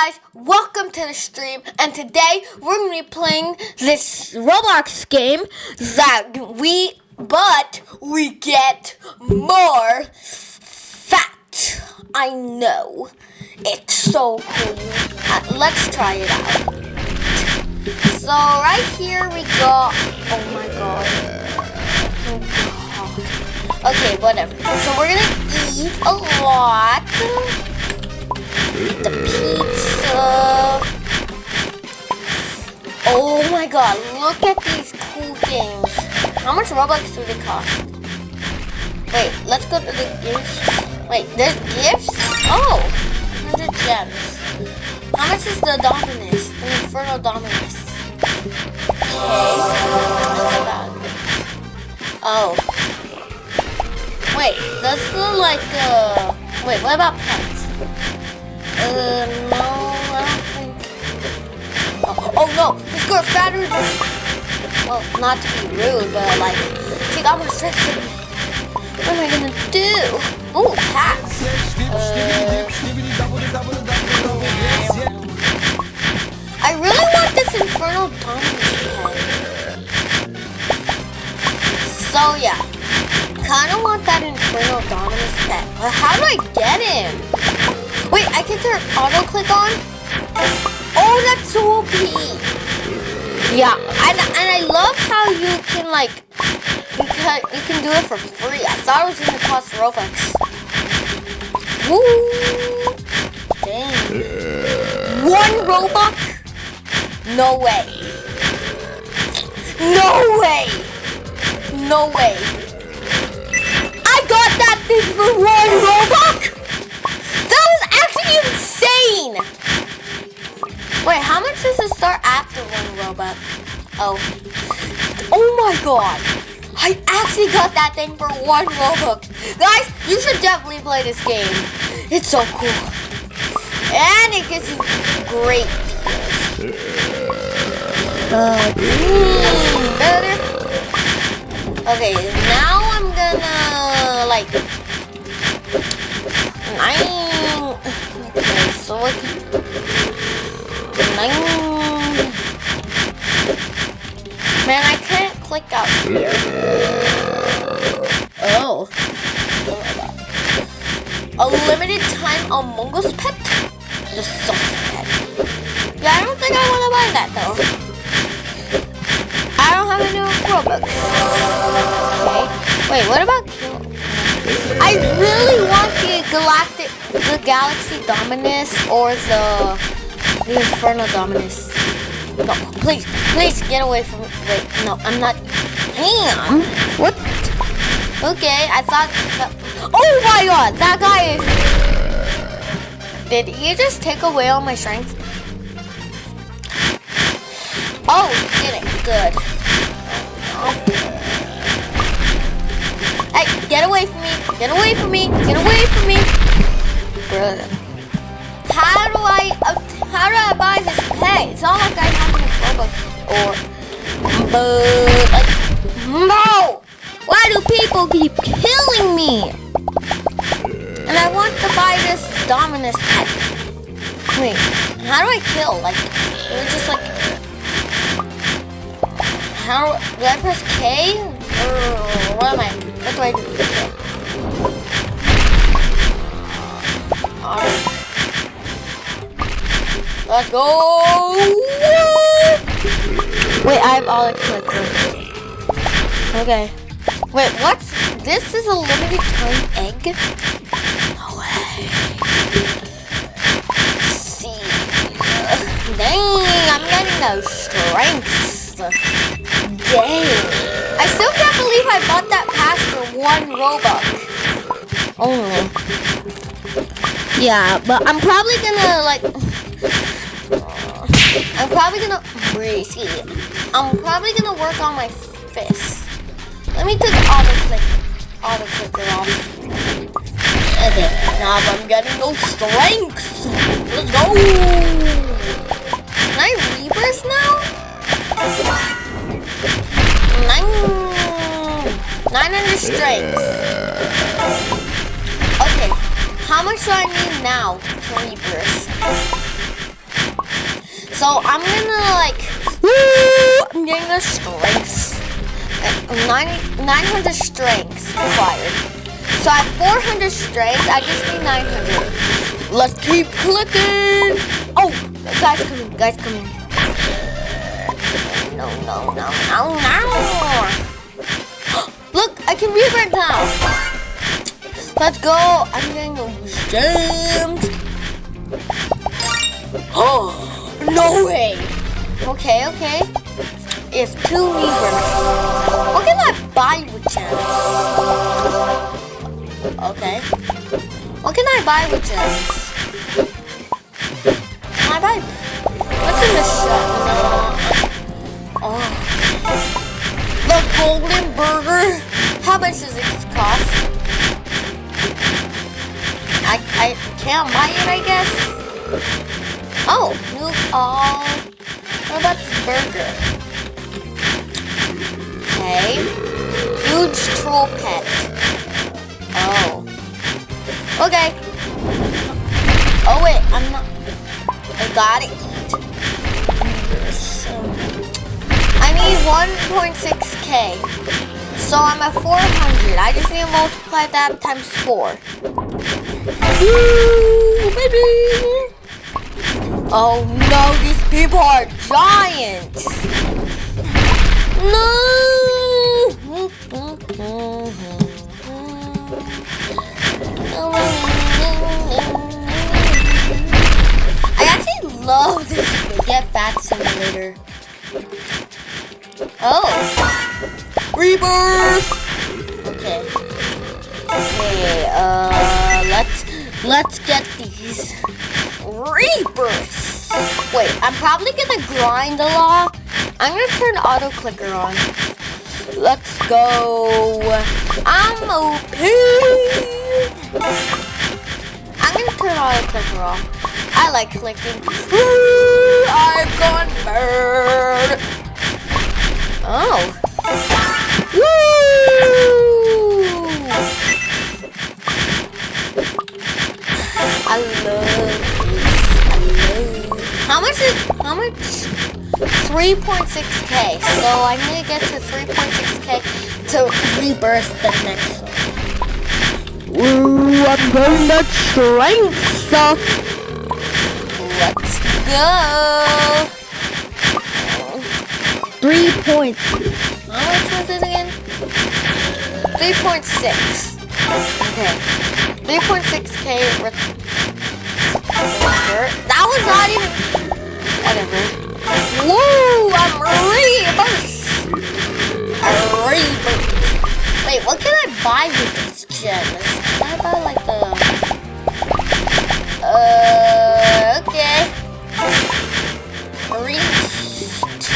guys, welcome to the stream, and today we're going to be playing this Roblox game but we get more fat. I know, it's so cool. Let's try it out. So right here we got, oh my god. Okay, whatever. So we're going to eat a lot. The pizza. Oh my god, look at these cool things. How much Robux do they cost? Wait, let's go to the gifts. Wait, there's gifts? Oh, 100 gems. How much is the Dominus? The Infernal Dominus. Okay, that's bad. Oh. Wait, that's the wait, what about pets? No, I don't think. Oh no, this girl's fatter than me. Well, not to be rude, but she got more strength than me. What am I gonna do? Ooh, packs. I really want this Infernal Dominus pet. So yeah, kinda want that Infernal Dominus pet. But how do I get him? Wait, I can turn auto click on? Oh, that's so OP. Yeah, and I love how you can you can do it for free. I thought it was gonna cost Robux. Woo! Dang. 1 Robux? No way. No way. No way. I got that thing for 1 Robux? Insane! Wait, how much does it start after 1 Robux? Oh my god! I actually got that thing for 1 Robux. Guys, you should definitely play this game. It's so cool. And it gives you great deals. Okay, now I'm gonna so man, I can't click out here. Oh my god. A limited time Among Us pet? The soft pet. Yeah, I don't think I want to buy that though. I don't have any Robux. Okay. Wait, what about I really want the Galaxy Dominus or the Infernal Dominus. No, please get away from me. Wait, no, I'm not. Damn. What? Okay, I thought that. Oh my god, that guy is. Did he just take away all my strength? Oh, he didn't. Good. Hey, get away from me! Get away from me! Get away from me! Brilliant. How do I buy this pet? It's not like I have any Robux no! Why do people keep killing me? And I want to buy this Dominus pet. Wait, how do I kill? How do I press K? Or what am I? What do I do? Let's go! Wait, I have all the clickers. Okay. Wait, what's this? Is a limited time egg? No way. Let's see. Dang, I'm getting those strengths. Dang. I still can't believe I bought that pass for 1 Robux. Only. Yeah, but I'm probably gonna work on my fist. Let me take the auto clicker off. Okay, now I'm getting those strengths. Let's go. Can I reverse now? 900 strength. Okay, how much do I need now to reverse? So I'm gonna like, I'm getting the strengths. 900 strengths required. So I have 400 strengths. I just need 900. Let's keep clicking. Oh, guys coming. Guys coming. No. Look, I can rebirth now. Let's go. I'm getting jammed. Oh, no way. Okay. It's 2 rebirths. What can I buy with gems? Okay. What can I buy with gems? Can I buy? What's in the shop? No. Oh. The golden burger. How much does it cost? I can't buy it, I guess. Oh, new all. What about this burger? Okay. Huge troll pet. Oh. Okay. Oh wait, I'm not. I gotta eat. I need 1.6k. So I'm at 400. I just need to multiply that times 4. Woo, baby! Oh no, these people are giants. No! I actually love this Get Fat Simulator. Oh! Rebirth! Okay, let's get these rebirths. Wait, I'm probably gonna grind a lot. I'm gonna turn auto clicker on. Let's go. I'm OP. I'm gonna turn auto clicker off. I like clicking. I've gone bird. Oh. Woo! I love this. How much? 3.6k. So I need to get to 3.6k to rebirth the next one. Ooh, I'm going to strength. So let's go. 3 points. How much was it again? 3.6. Okay. 3.6k. That was not even. Whatever. Woo! I'm rebirth. Wait, what can I buy with these gems? Can I buy like the? Okay. Reach 2.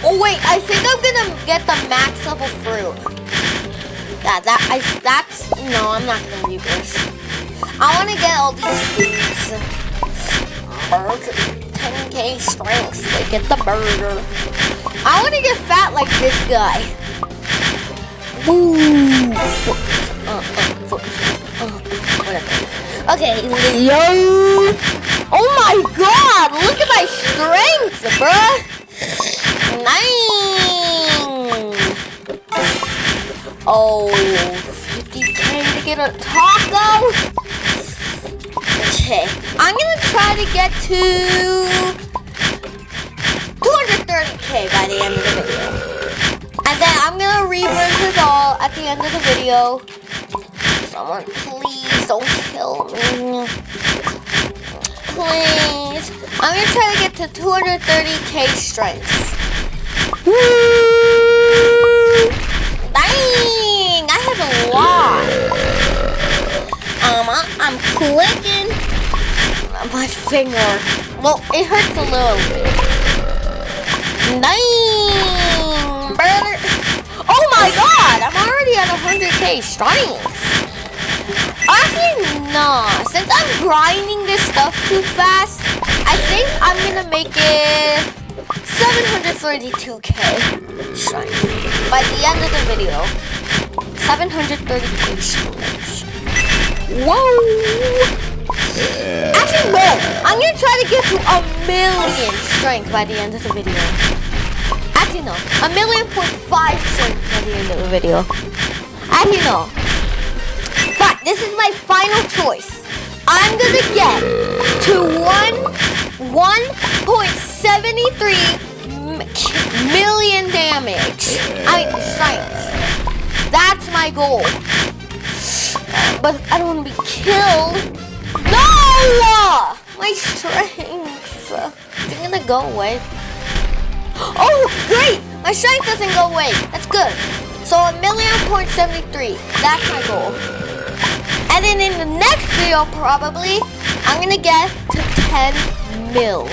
Oh wait, I think I'm gonna get the max level fruit. That's no, I'm not gonna do this. I want to get all these foods. Burger, 10k strengths to get the burger. I want to get fat like this guy. Woo! Whatever. Okay, yo! Oh my God! Look at my strength, bruh. 9. Oh, 50k to get a taco. Okay, I'm gonna try to get to 230k by the end of the video, and then I'm gonna rebirth it all at the end of the video. Someone, please don't kill me. Please. I'm gonna try to get to 230k strength. Woo! Dang! I have a lot. I'm clicking my finger. Well, it hurts a little bit. Dang! Brother. Oh my God! I'm already at 100k strength. Actually, no. Since I'm grinding this stuff too fast, I think I'm gonna make it 732k strength by the end of the video. 732k strength. Whoa! Actually, I'm gonna try to get to 1,000,000 strength by the end of the video. Actually, no. 1,000,000.5 strength by the end of the video. Actually, no. But this is my final choice. I'm gonna get to 1.73 million damage. Strength. That's my goal. But I don't want to be killed. No! My strength. It's gonna go away. Oh, great! My strength doesn't go away. That's good. So 1,000,000.73. That's my goal. And then in the next video, probably, I'm gonna get to 10 mil.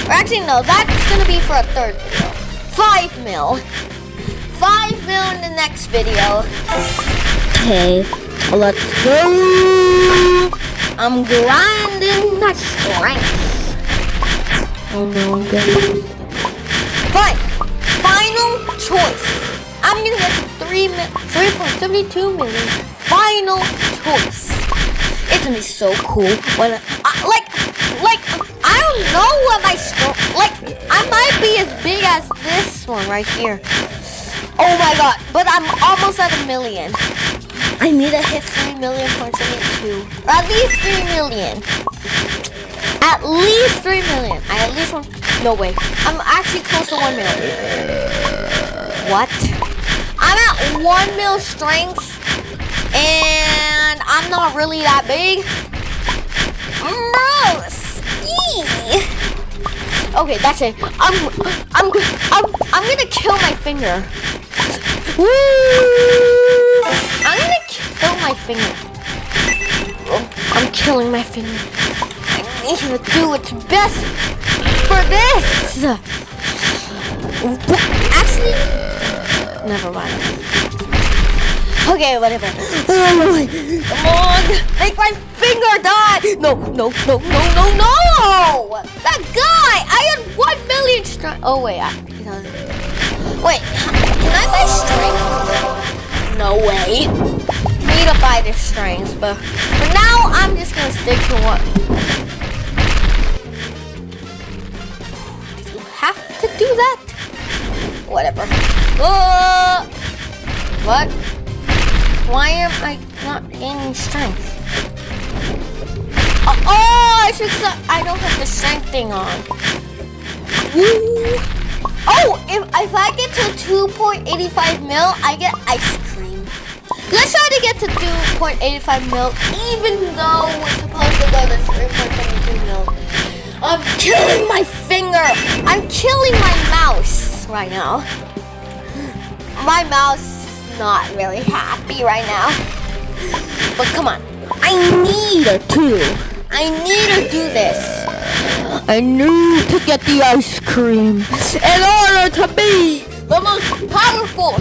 Or actually, no, that's gonna be for a third video. 5 mil. 5 mil in the next video. Okay, let's go. I'm grinding my strength. Oh no, I'm good. Fine. Final choice. I'm gonna get to 3.72 million. Final choice. It's gonna be so cool when I don't know what my I might be as big as this one right here. Oh my god! But I'm almost at 1,000,000. I need to hit 3,000,000.72. Or at least 3 million. At least 3 million. I at least want. No way. I'm actually close to 1 million. What? I'm at 1 mil strength. And I'm not really that big. Gross. Yee. Okay, that's it. I'm gonna kill my finger. Woo! I'm gonna kill my finger. Oh, I'm killing my finger. I need to do its best for this. Actually, never mind. Okay, whatever. Come on, make my finger die. No. That guy, I had 1,000,000 strength. Oh wait, wait, can I buy strength? No way. Need to buy the strength, but for now, I'm just gonna stick to what. Did you have to do that? Whatever. What? Why am I not gaining strength? I don't have the strength thing on. Woo! Oh, if I get to 2.85 mil, I get ice cream. Let's try to get to 2.85 mil, even though we're supposed to go to 3.72 mil. I'm killing my finger. I'm killing my mouse right now. My mouse is not really happy right now. But come on. I need to do this. I need to get the ice cream in order to be the most powerful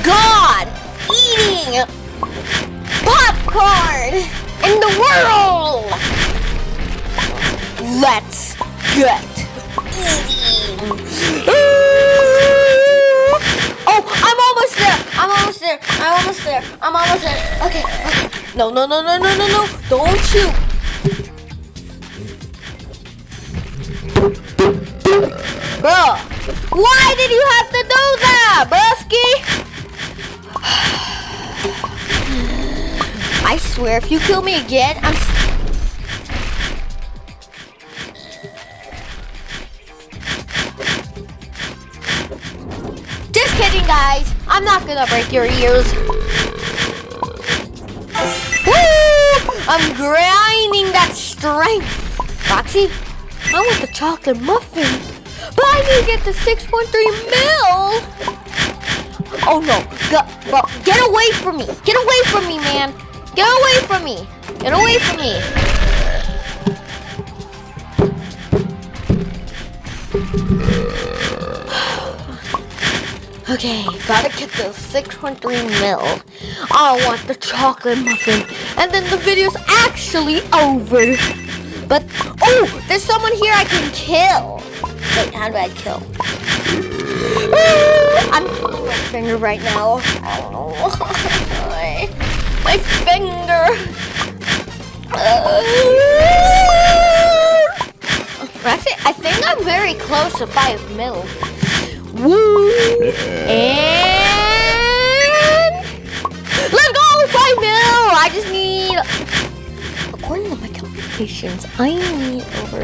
god eating popcorn in the world. Let's get eating. Oh, I'm almost there. Okay. No. Don't shoot. Bro, why did you have to do that, broski? I swear, if you kill me again, I'm... Just kidding, guys. I'm not gonna break your ears. Woo! I'm grinding that strength. Roxy, I want the chocolate muffin. But I need to get to 6.3 mil. Oh no. Bro, get away from me. Get away from me, man. Get away from me. Get away from me. Okay, gotta get to 6.3 mil. I want the chocolate muffin. And then the video's actually over. But, oh, there's someone here I can kill. Wait, how do I kill? I'm killing my finger right now. I don't know why. My finger. I think I'm very close to 5 mil. Woo! And let's go 5 mil. I just need, according to my calculations, I need over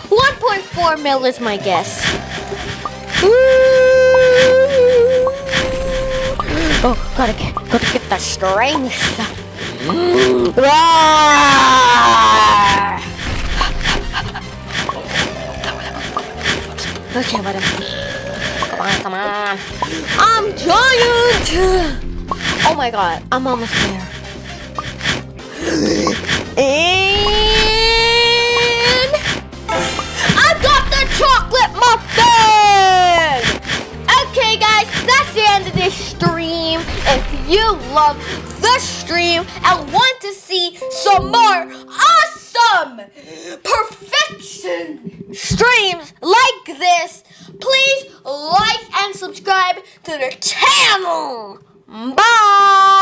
1.4 mil is my guess. Oh, gotta get the strength. Okay, whatever. Come on. I'm giant. Oh my god, I'm almost there. And I got the chocolate muffin! Okay guys, that's the end of this stream. If you love the stream and want to see some more awesome perfection streams like this, please like and subscribe to the channel. Bye!